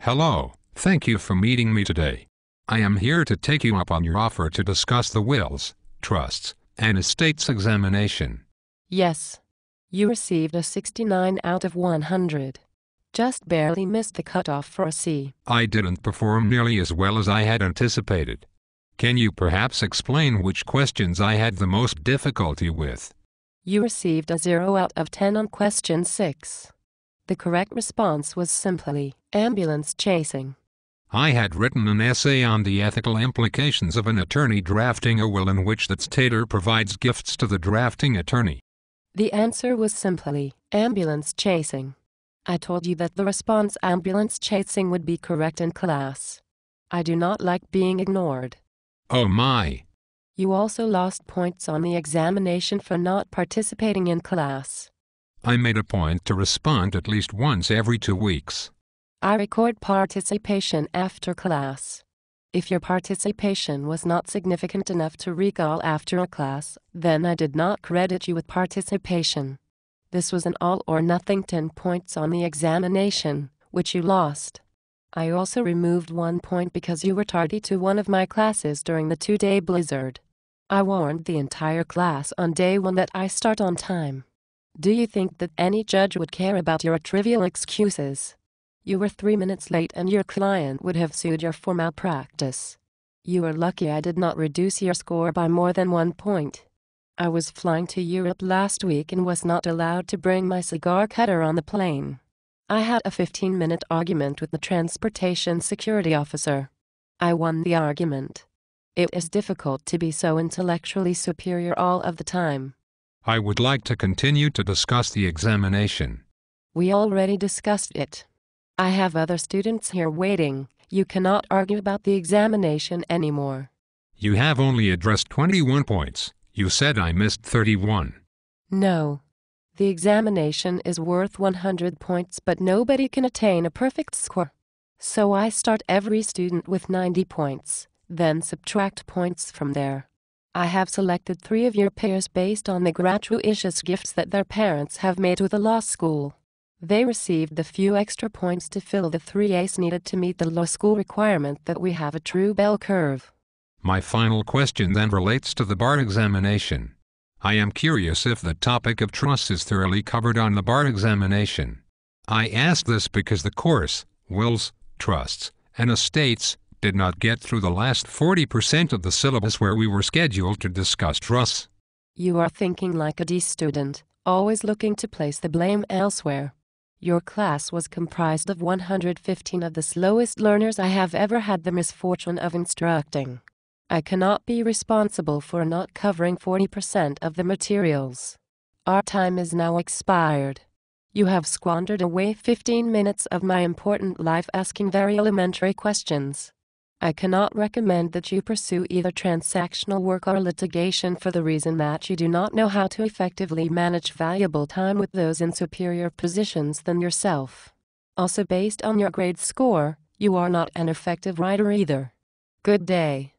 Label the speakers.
Speaker 1: Hello, thank you for meeting me today. I am here to take you up on your offer to discuss the wills, trusts, and estates examination.
Speaker 2: Yes. You received a 69 out of 100. Just barely missed the cutoff for a C.
Speaker 1: I didn't perform nearly as well as I had anticipated. Can you perhaps explain which questions I had the most difficulty with?
Speaker 2: You received a 0 out of 10 on question 6. The correct response was simply ambulance chasing.
Speaker 1: I had written an essay on the ethical implications of an attorney drafting a will in which the testator provides gifts to the drafting attorney.
Speaker 2: The answer was simply ambulance chasing. I told you that the response ambulance chasing would be correct in class. I do not like being ignored.
Speaker 1: Oh my!
Speaker 2: You also lost points on the examination for not participating in class.
Speaker 1: I made a point to respond at least once every 2 weeks.
Speaker 2: I record participation after class. If your participation was not significant enough to recall after a class, then I did not credit you with participation. This was an all or nothing 10 points on the examination, which you lost. I also removed 1 point because you were tardy to one of my classes during the 2-day blizzard. I warned the entire class on day 1 that I start on time. Do you think that any judge would care about your trivial excuses? You were 3 minutes late and your client would have sued you for malpractice. You were lucky I did not reduce your score by more than 1 point. I was flying to Europe last week and was not allowed to bring my cigar cutter on the plane. I had a 15-minute argument with the transportation security officer. I won the argument. It is difficult to be so intellectually superior all of the time.
Speaker 1: I would like to continue to discuss the examination.
Speaker 2: We already discussed it. I have other students here waiting. You cannot argue about the examination anymore.
Speaker 1: You have only addressed 21 points. You said I missed 31.
Speaker 2: No. The examination is worth 100 points, but nobody can attain a perfect score. So I start every student with 90 points, then subtract points from there. I have selected 3 of your peers based on the gratuitous gifts that their parents have made to the law school. They received the few extra points to fill the 3 A's needed to meet the law school requirement that we have a true bell curve.
Speaker 1: My final question then relates to the bar examination. I am curious if the topic of trusts is thoroughly covered on the bar examination. I ask this because the course, wills, trusts, and estates, did not get through the last 40% of the syllabus where we were scheduled to discuss trusts.
Speaker 2: You are thinking like a D student, always looking to place the blame elsewhere. Your class was comprised of 115 of the slowest learners I have ever had the misfortune of instructing. I cannot be responsible for not covering 40% of the materials. Our time is now expired. You have squandered away 15 minutes of my important life asking very elementary questions. I cannot recommend that you pursue either transactional work or litigation for the reason that you do not know how to effectively manage valuable time with those in superior positions than yourself. Also, based on your grade score, you are not an effective writer either. Good day.